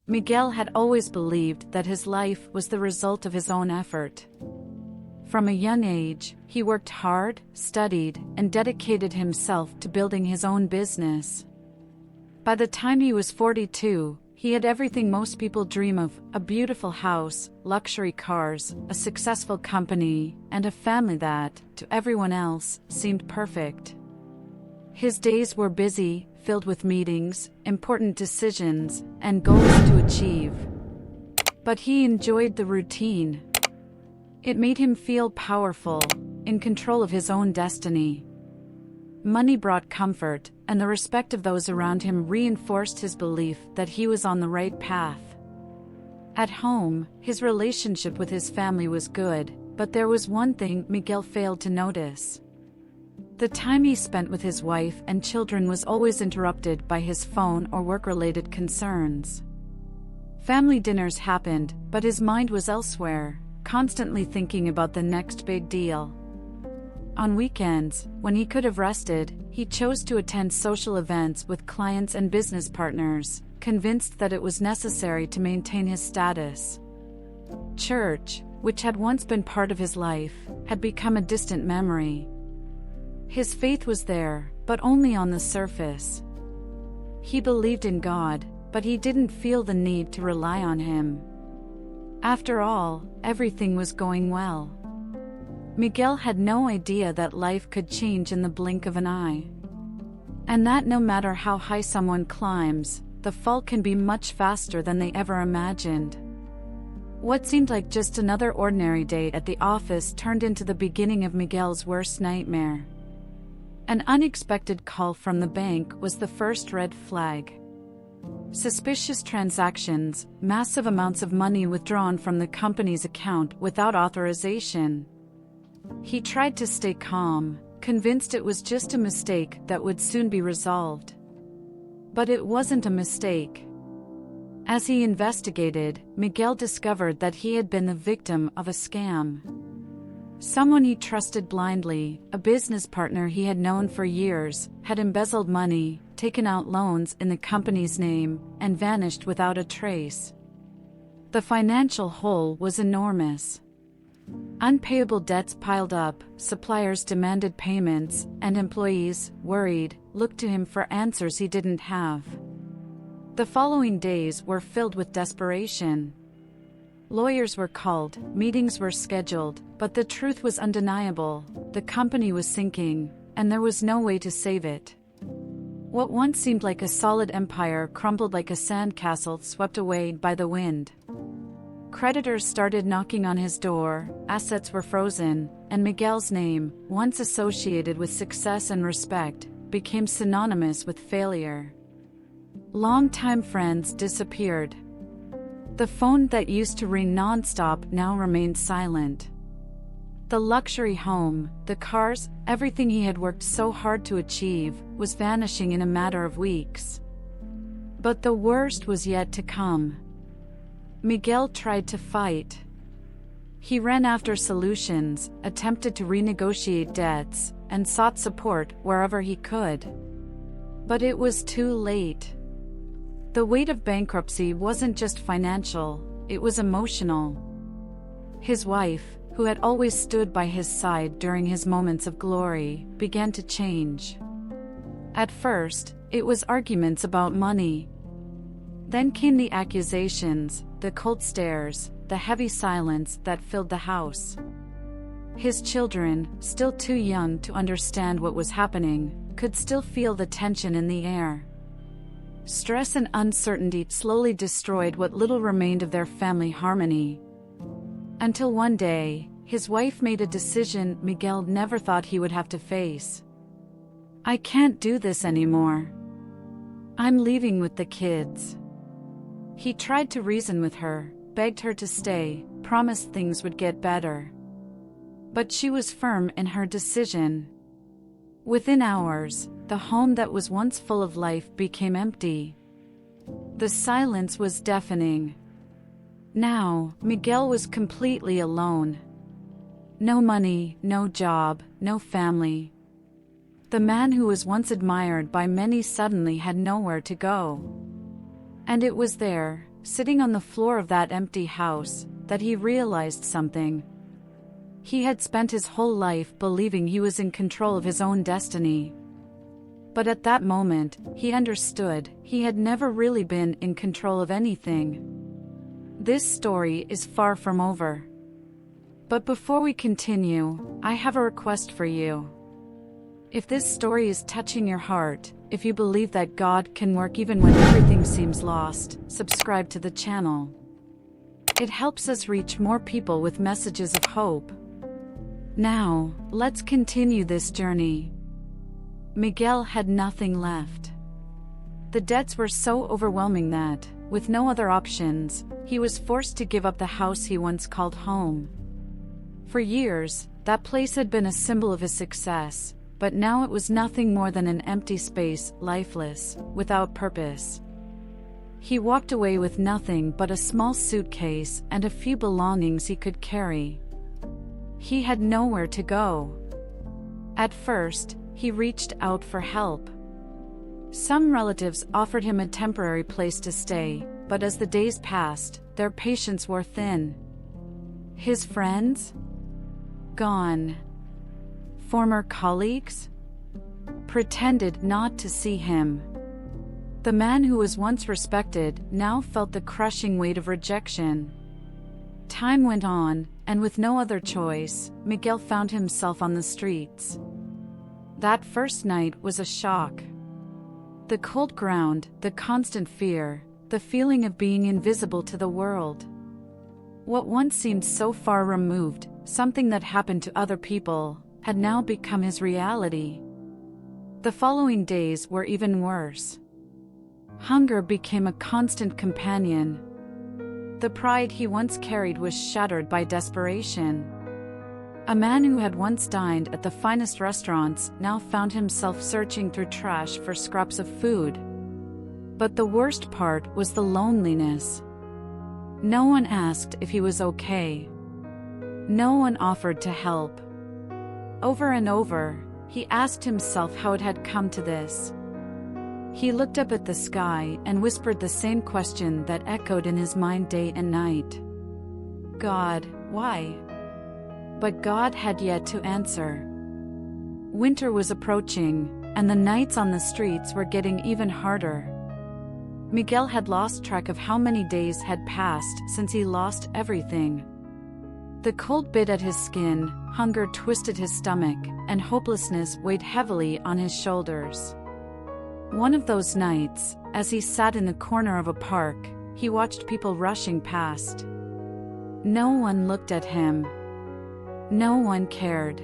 Miguel had always believed that his life was the result of his own effort. From a young age, he worked hard, studied, and dedicated himself to building his own business. By the time he was 42, he had everything most people dream of: a beautiful house, luxury cars, a successful company, and a family that, to everyone else, seemed perfect. His days were busy, filled with meetings, important decisions, and goals to achieve. But he enjoyed the routine. It made him feel powerful, in control of his own destiny. Money brought comfort, and the respect of those around him reinforced his belief that he was on the right path. At home, his relationship with his family was good, but there was one thing Miguel failed to notice. The time he spent with his wife and children was always interrupted by his phone or work-related concerns. Family dinners happened, but his mind was elsewhere, constantly thinking about the next big deal. On weekends, when he could have rested, he chose to attend social events with clients and business partners, convinced that it was necessary to maintain his status. Church, which had once been part of his life, had become a distant memory. His faith was there, but only on the surface. He believed in God, but he didn't feel the need to rely on Him. After all, everything was going well. Miguel had no idea that life could change in the blink of an eye. And that no matter how high someone climbs, the fall can be much faster than they ever imagined. What seemed like just another ordinary day at the office turned into the beginning of Miguel's worst nightmare. An unexpected call from the bank was the first red flag. Suspicious transactions, massive amounts of money withdrawn from the company's account without authorization. He tried to stay calm, convinced it was just a mistake that would soon be resolved. But it wasn't a mistake. As he investigated, Miguel discovered that he had been the victim of a scam. Someone he trusted blindly, a business partner he had known for years, had embezzled money, taken out loans in the company's name, and vanished without a trace. The financial hole was enormous. Unpayable debts piled up, suppliers demanded payments, and employees, worried, looked to him for answers he didn't have. The following days were filled with desperation. Lawyers were called, meetings were scheduled, but the truth was undeniable: the company was sinking, and there was no way to save it. What once seemed like a solid empire crumbled like a sandcastle swept away by the wind. Creditors started knocking on his door, assets were frozen, and Miguel's name, once associated with success and respect, became synonymous with failure. Longtime friends disappeared. The phone that used to ring non-stop now remained silent. The luxury home, the cars, everything he had worked so hard to achieve, was vanishing in a matter of weeks. But the worst was yet to come. Miguel tried to fight. He ran after solutions, attempted to renegotiate debts, and sought support wherever he could. But it was too late. The weight of bankruptcy wasn't just financial, it was emotional. His wife, who had always stood by his side during his moments of glory, began to change. At first, it was arguments about money. Then came the accusations, the cold stares, the heavy silence that filled the house. His children, still too young to understand what was happening, could still feel the tension in the air. Stress and uncertainty slowly destroyed what little remained of their family harmony. Until one day, his wife made a decision Miguel never thought he would have to face. "I can't do this anymore. I'm leaving with the kids." He tried to reason with her, begged her to stay, promised things would get better. But she was firm in her decision. Within hours, the home that was once full of life became empty. The silence was deafening. Now, Miguel was completely alone. No money, no job, no family. The man who was once admired by many suddenly had nowhere to go. And it was there, sitting on the floor of that empty house, that he realized something. He had spent his whole life believing he was in control of his own destiny. But at that moment, he understood he had never really been in control of anything. This story is far from over. But before we continue, I have a request for you. If this story is touching your heart, if you believe that God can work even when everything seems lost, subscribe to the channel. It helps us reach more people with messages of hope. Now, let's continue this journey. Miguel had nothing left. The debts were so overwhelming that, with no other options, he was forced to give up the house he once called home. For years, that place had been a symbol of his success, but now it was nothing more than an empty space, lifeless, without purpose. He walked away with nothing but a small suitcase and a few belongings he could carry. He had nowhere to go. At first, he reached out for help. Some relatives offered him a temporary place to stay, but as the days passed, their patience wore thin. His friends? Gone. Former colleagues? Pretended not to see him. The man who was once respected now felt the crushing weight of rejection. Time went on, and with no other choice, Miguel found himself on the streets. That first night was a shock. The cold ground, the constant fear, the feeling of being invisible to the world. What once seemed so far removed, something that happened to other people, had now become his reality. The following days were even worse. Hunger became a constant companion. The pride he once carried was shattered by desperation. A man who had once dined at the finest restaurants now found himself searching through trash for scraps of food. But the worst part was the loneliness. No one asked if he was okay. No one offered to help. Over and over, he asked himself how it had come to this. He looked up at the sky and whispered the same question that echoed in his mind day and night. God, why? But God had yet to answer. Winter was approaching, and the nights on the streets were getting even harder. Miguel had lost track of how many days had passed since he lost everything. The cold bit at his skin, hunger twisted his stomach, and hopelessness weighed heavily on his shoulders. One of those nights, as he sat in the corner of a park, he watched people rushing past. No one looked at him. No one cared.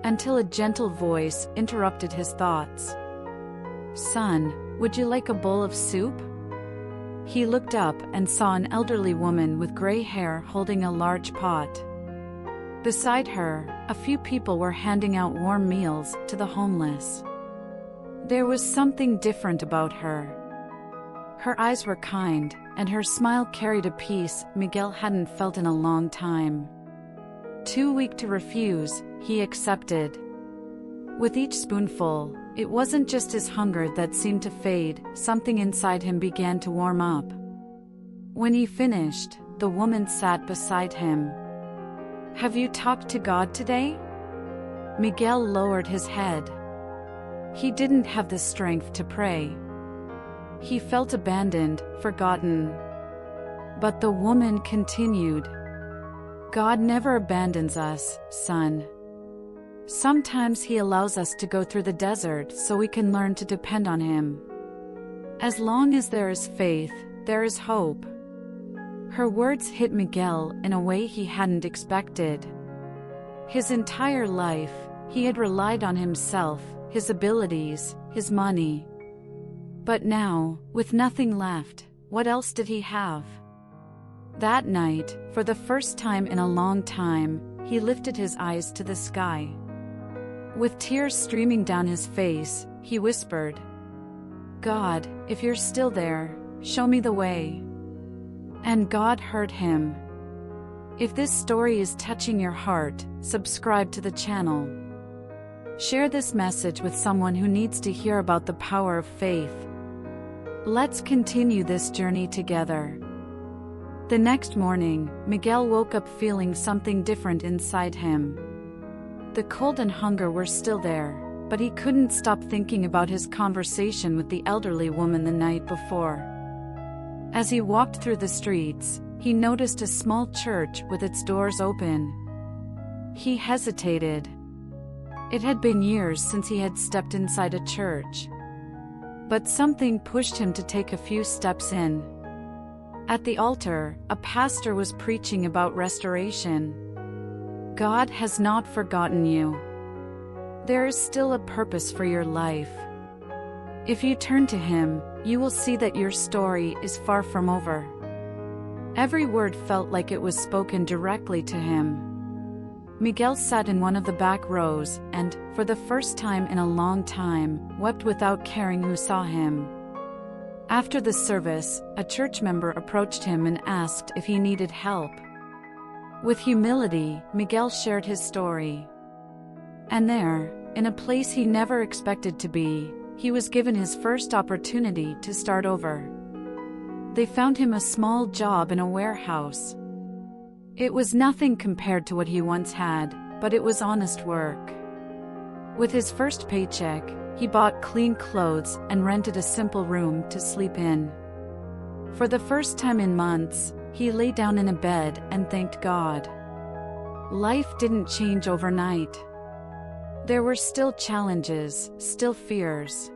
Until a gentle voice interrupted his thoughts. "Son, would you like a bowl of soup?" He looked up and saw an elderly woman with gray hair holding a large pot. Beside her, a few people were handing out warm meals to the homeless. There was something different about her. Her eyes were kind, and her smile carried a peace Miguel hadn't felt in a long time. Too weak to refuse, he accepted. With each spoonful, it wasn't just his hunger that seemed to fade, something inside him began to warm up. When he finished, the woman sat beside him. "Have you talked to God today?" Miguel lowered his head. He didn't have the strength to pray. He felt abandoned, forgotten. But the woman continued. "God never abandons us, son. Sometimes He allows us to go through the desert so we can learn to depend on Him. As long as there is faith, there is hope." Her words hit Miguel in a way he hadn't expected. His entire life, he had relied on himself, his abilities, his money. But now, with nothing left, what else did he have? That night, for the first time in a long time, he lifted his eyes to the sky. With tears streaming down his face, he whispered, "God, if you're still there, show me the way." And God heard him. If this story is touching your heart, subscribe to the channel. Share this message with someone who needs to hear about the power of faith. Let's continue this journey together. The next morning, Miguel woke up feeling something different inside him. The cold and hunger were still there, but he couldn't stop thinking about his conversation with the elderly woman the night before. As he walked through the streets, he noticed a small church with its doors open. He hesitated. It had been years since he had stepped inside a church. But something pushed him to take a few steps in. At the altar, a pastor was preaching about restoration. God has not forgotten you. There is still a purpose for your life. If you turn to Him, you will see that your story is far from over. Every word felt like it was spoken directly to him. Miguel sat in one of the back rows and, for the first time in a long time, wept without caring who saw him. After the service, a church member approached him and asked if he needed help. With humility, Miguel shared his story. And there, in a place he never expected to be, he was given his first opportunity to start over. They found him a small job in a warehouse. It was nothing compared to what he once had, but it was honest work. With his first paycheck, he bought clean clothes and rented a simple room to sleep in. For the first time in months, he lay down in a bed and thanked God. Life didn't change overnight. There were still challenges, still fears.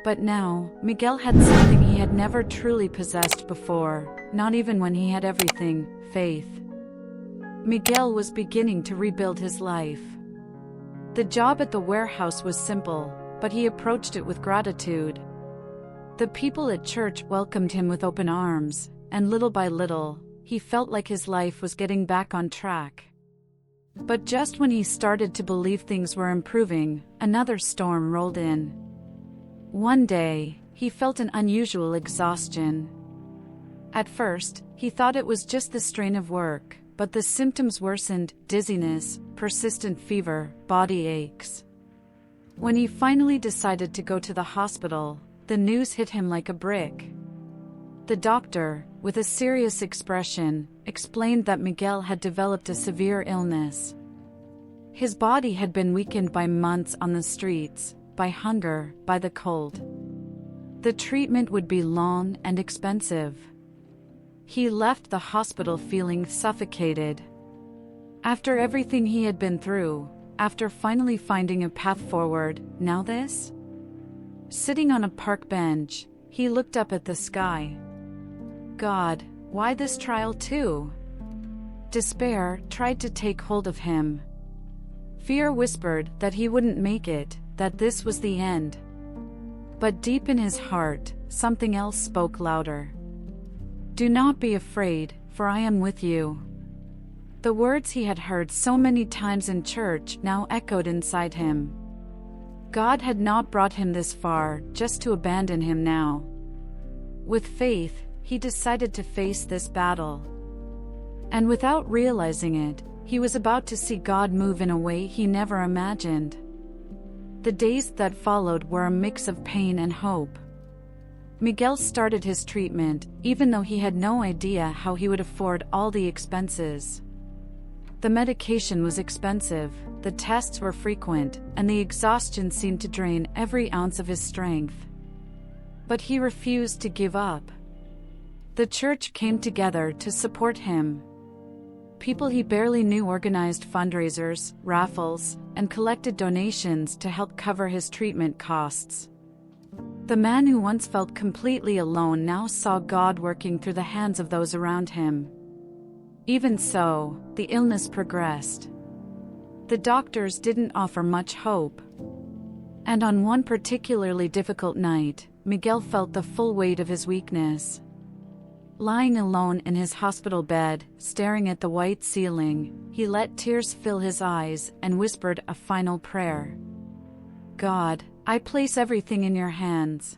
But now, Miguel had something he had never truly possessed before, not even when he had everything: faith. Miguel was beginning to rebuild his life. The job at the warehouse was simple, but he approached it with gratitude. The people at church welcomed him with open arms, and little by little, he felt like his life was getting back on track. But just when he started to believe things were improving, another storm rolled in. One day, he felt an unusual exhaustion. At first, he thought it was just the strain of work, but the symptoms worsened: dizziness, persistent fever, body aches. When he finally decided to go to the hospital, the news hit him like a brick. The doctor, with a serious expression, explained that Miguel had developed a severe illness. His body had been weakened by months on the streets, by hunger, by the cold. The treatment would be long and expensive. He left the hospital feeling suffocated. After everything he had been through, after finally finding a path forward, now this? Sitting on a park bench, he looked up at the sky. God, why this trial too? Despair tried to take hold of him. Fear whispered that he wouldn't make it, that this was the end. But deep in his heart, something else spoke louder. Do not be afraid, for I am with you. The words he had heard so many times in church now echoed inside him. God had not brought him this far just to abandon him now. With faith, he decided to face this battle. And without realizing it, he was about to see God move in a way he never imagined. The days that followed were a mix of pain and hope. Miguel started his treatment, even though he had no idea how he would afford all the expenses. The medication was expensive, the tests were frequent, and the exhaustion seemed to drain every ounce of his strength. But he refused to give up. The church came together to support him. People he barely knew organized fundraisers, raffles, and collected donations to help cover his treatment costs. The man who once felt completely alone now saw God working through the hands of those around him. Even so, the illness progressed. The doctors didn't offer much hope. And on one particularly difficult night, Miguel felt the full weight of his weakness. Lying alone in his hospital bed, staring at the white ceiling, he let tears fill his eyes and whispered a final prayer. God, I place everything in your hands.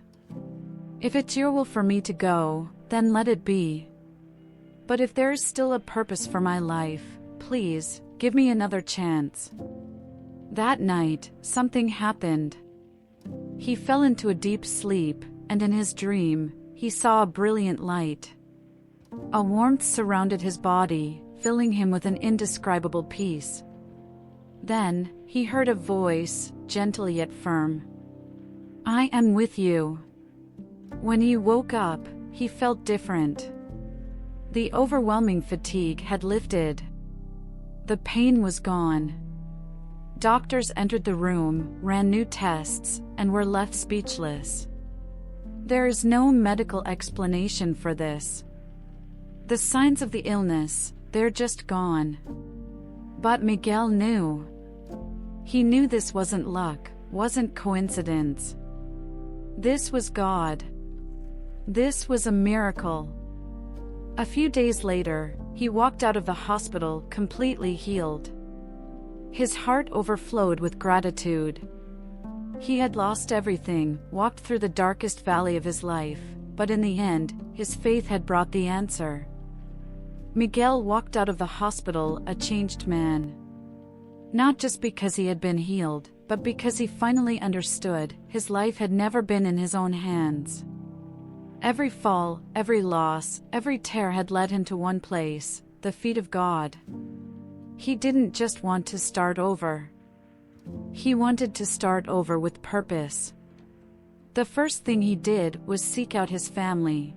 If it's your will for me to go, then let it be. But if there is still a purpose for my life, please, give me another chance. That night, something happened. He fell into a deep sleep, and in his dream, he saw a brilliant light. A warmth surrounded his body, filling him with an indescribable peace. Then, he heard a voice, gentle yet firm. "I am with you." When he woke up, he felt different. The overwhelming fatigue had lifted. The pain was gone. Doctors entered the room, ran new tests, and were left speechless. There is no medical explanation for this. The signs of the illness, they're just gone. But Miguel knew. He knew this wasn't luck, wasn't coincidence. This was God. This was a miracle. A few days later, he walked out of the hospital completely healed. His heart overflowed with gratitude. He had lost everything, walked through the darkest valley of his life, but in the end, his faith had brought the answer. Miguel walked out of the hospital a changed man. Not just because he had been healed, but because he finally understood his life had never been in his own hands. Every fall, every loss, every tear had led him to one place, the feet of God. He didn't just want to start over. He wanted to start over with purpose. The first thing he did was seek out his family.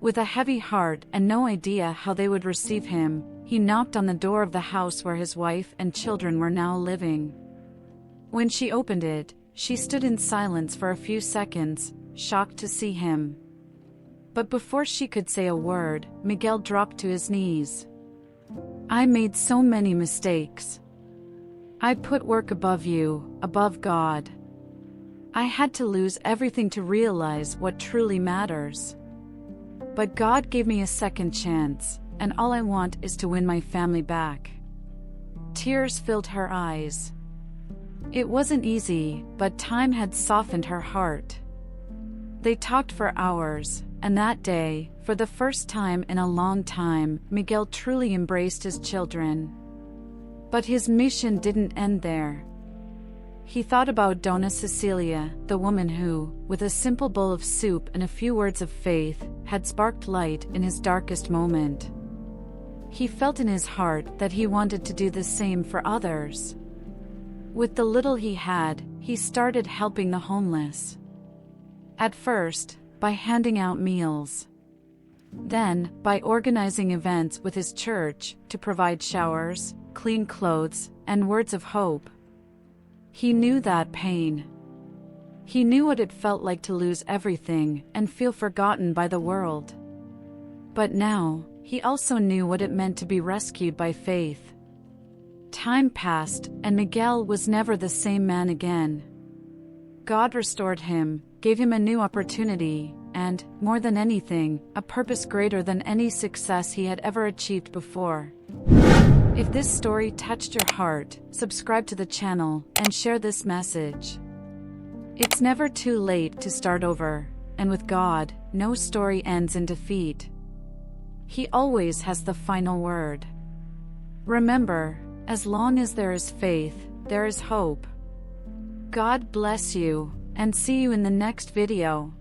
With a heavy heart and no idea how they would receive him, he knocked on the door of the house where his wife and children were now living. When she opened it, she stood in silence for a few seconds, shocked to see him. But before she could say a word, Miguel dropped to his knees. "I made so many mistakes. I put work above you, above God. I had to lose everything to realize what truly matters. But God gave me a second chance, and all I want is to win my family back." Tears filled her eyes. It wasn't easy, but time had softened her heart. They talked for hours, and that day, for the first time in a long time, Miguel truly embraced his children. But his mission didn't end there. He thought about Donna Cecilia, the woman who, with a simple bowl of soup and a few words of faith, had sparked light in his darkest moment. He felt in his heart that he wanted to do the same for others. With the little he had, he started helping the homeless. At first, by handing out meals. Then, by organizing events with his church to provide showers, clean clothes, and words of hope. He knew that pain. He knew what it felt like to lose everything and feel forgotten by the world. But now, he also knew what it meant to be rescued by faith. Time passed, and Miguel was never the same man again. God restored him, gave him a new opportunity, and, more than anything, a purpose greater than any success he had ever achieved before. If this story touched your heart, subscribe to the channel and share this message. It's never too late to start over, and with God, no story ends in defeat. He always has the final word. Remember, as long as there is faith, there is hope. God bless you, and see you in the next video.